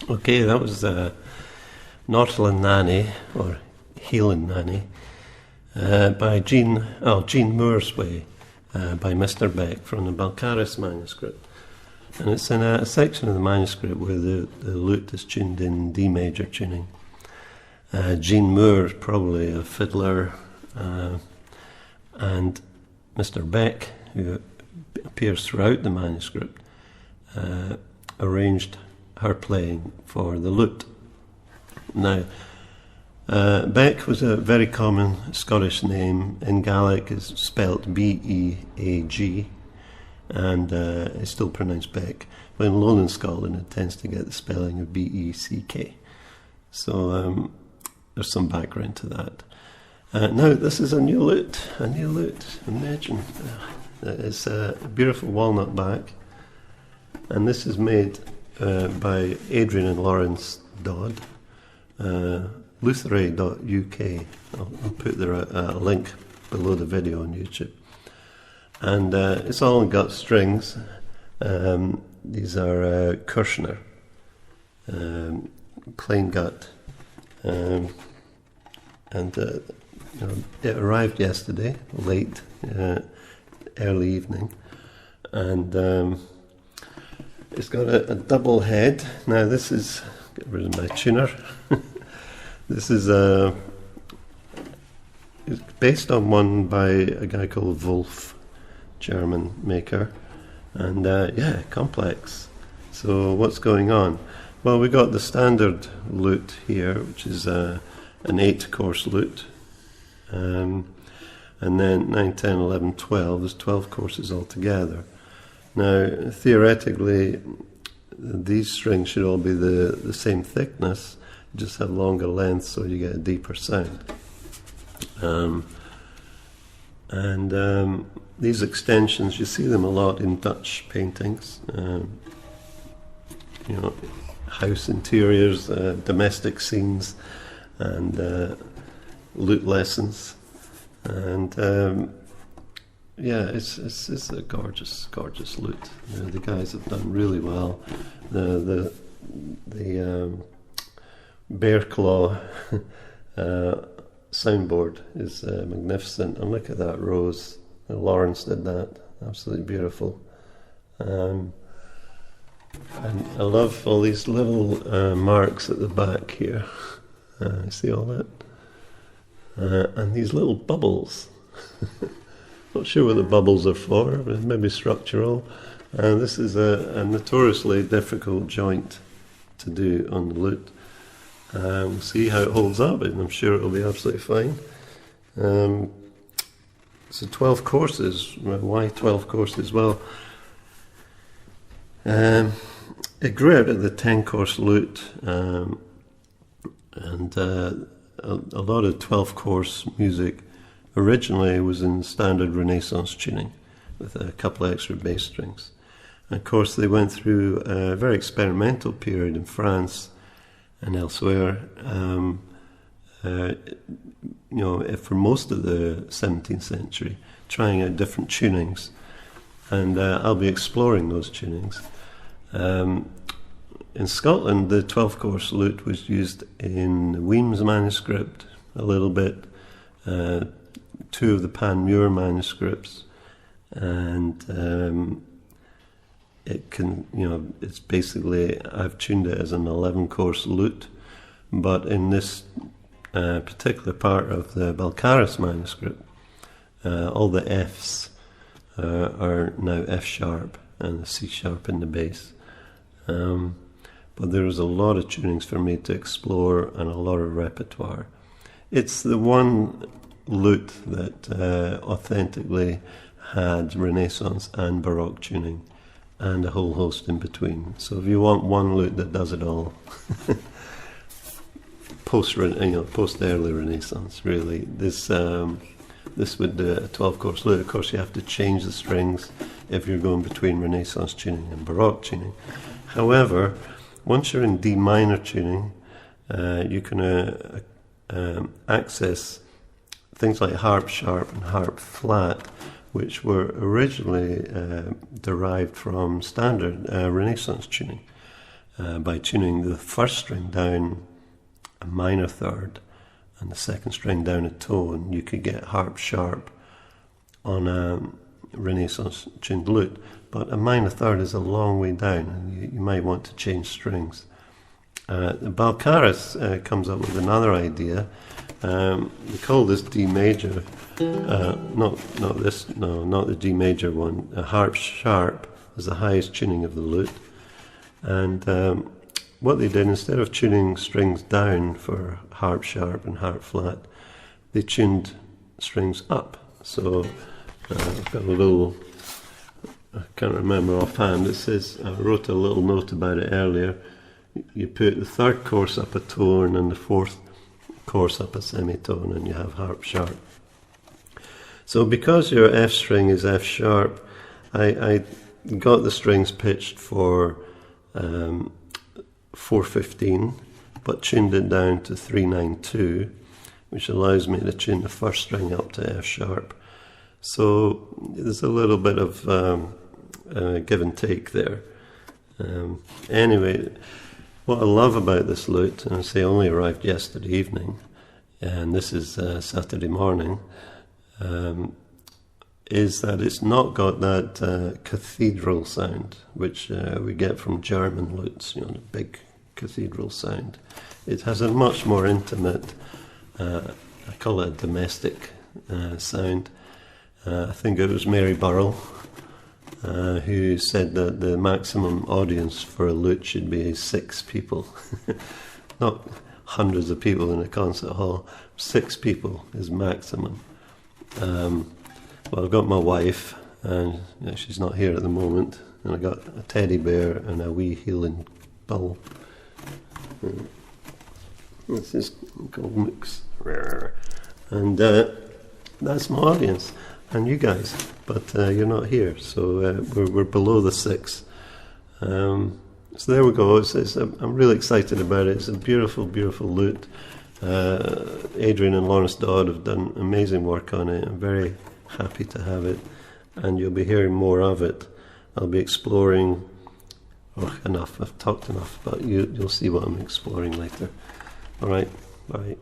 Okay, that was Northland Nannie, or Healing Nannie, by Jean Moore's Way, by Mr. Beck from the Balkaris manuscript. And it's in a section of the manuscript where the lute is tuned in D major tuning. Jean Moore, probably a fiddler, and Mr. Beck, who appears throughout the manuscript, arranged her playing for the lute. Now, Beck was a very common Scottish name. In Gaelic is spelt B-E-A-G, and it's still pronounced Beck. But in Lowland Scotland it tends to get the spelling of B-E-C-K. So there's some background to that. Now this is a new lute. Imagine. It's a beautiful walnut back, and this is made by Adrian and Lawrence Dodd, lutheray.uk. I'll put there a link below the video on YouTube. And it's all in gut strings. These are Kirshner, plain gut. And it arrived yesterday, late, early evening. And it's got a double head. Now this is, get rid of my tuner. This is it's based on one by a guy called Wolf, German maker, and yeah, complex. So what's going on? Well, we got the standard lute here, which is an 8-course lute, and then 9, 10, 11, 12. There's 12 courses altogether. Now, theoretically, these strings should all be the same thickness, just have longer length, so you get a deeper sound. These extensions, you see them a lot in Dutch paintings. House interiors, domestic scenes, and lute lessons, and yeah, it's a gorgeous lute. The guys have done really well. The bear claw soundboard is magnificent, and look at that rose. Lawrence did that, absolutely beautiful. And I love all these little marks at the back here. See all that? And these little bubbles. Not sure what the bubbles are for, but maybe structural. And this is a notoriously difficult joint to do on the lute. We'll see how it holds up, and I'm sure it'll be absolutely fine. So 12 courses. Why 12 courses? Well, it grew out of the 10-course lute, and a lot of 12-course music originally was in standard Renaissance tuning with a couple of extra bass strings. And of course, they went through a very experimental period in France and elsewhere. For most of the 17th century, trying out different tunings, and I'll be exploring those tunings. In Scotland, the 12-course lute was used in Weems manuscript a little bit, 2 of the Panmure manuscripts, and it's basically, I've tuned it as an 11-course lute, but in this particular part of the Balcarres manuscript, all the Fs are now F sharp and the C sharp in the bass. But there was a lot of tunings for me to explore and a lot of repertoire. It's the one lute that authentically had Renaissance and Baroque tuning and a whole host in between. So if you want one lute that does it all, post early Renaissance, really, this would do a 12-course lute. Of course, you have to change the strings if you're going between Renaissance tuning and Baroque tuning. However, once you're in D minor tuning, you can access things like harp sharp and harp flat, which were originally derived from standard Renaissance tuning. By tuning the first string down a minor third and the second string down a tone, you could get harp sharp on a Renaissance tuned lute. But a minor third is a long way down, and you might want to change strings. Balcarres comes up with another idea. We call this D major, not the D major one. A harp sharp is the highest tuning of the lute, and what they did, instead of tuning strings down for harp sharp and harp flat, they tuned strings up. So I've got a little, I can't remember offhand, it says, I wrote a little note about it earlier, you put the third course up a tone and the fourth course up a semitone, and you have harp sharp. So because your F string is F sharp, I got the strings pitched for 415, but tuned it down to 392, which allows me to tune the first string up to F sharp. So there's a little bit of give and take there. Anyway, what I love about this lute, and I say only arrived yesterday evening, and this is Saturday morning, is that it's not got that cathedral sound which we get from German lutes, the big cathedral sound. It has a much more intimate, I call it a domestic sound. I think it was Mary Burrell who said that the maximum audience for a lute should be 6 people. Not hundreds of people in a concert hall. 6 people is maximum. Well, I've got my wife, and she's not here at the moment, and I got a teddy bear and a wee healing bull. This is called Mooks. And that's my audience, and you guys, but you're not here, so we're below the 6. So there we go. I'm really excited about it. It's a beautiful, beautiful lute. Adrian and Lawrence Dodd have done amazing work on it. I'm very happy to have it, and you'll be hearing more of it. I'll be exploring. Oh, enough. I've talked enough, but you'll see what I'm exploring later. All right. Bye.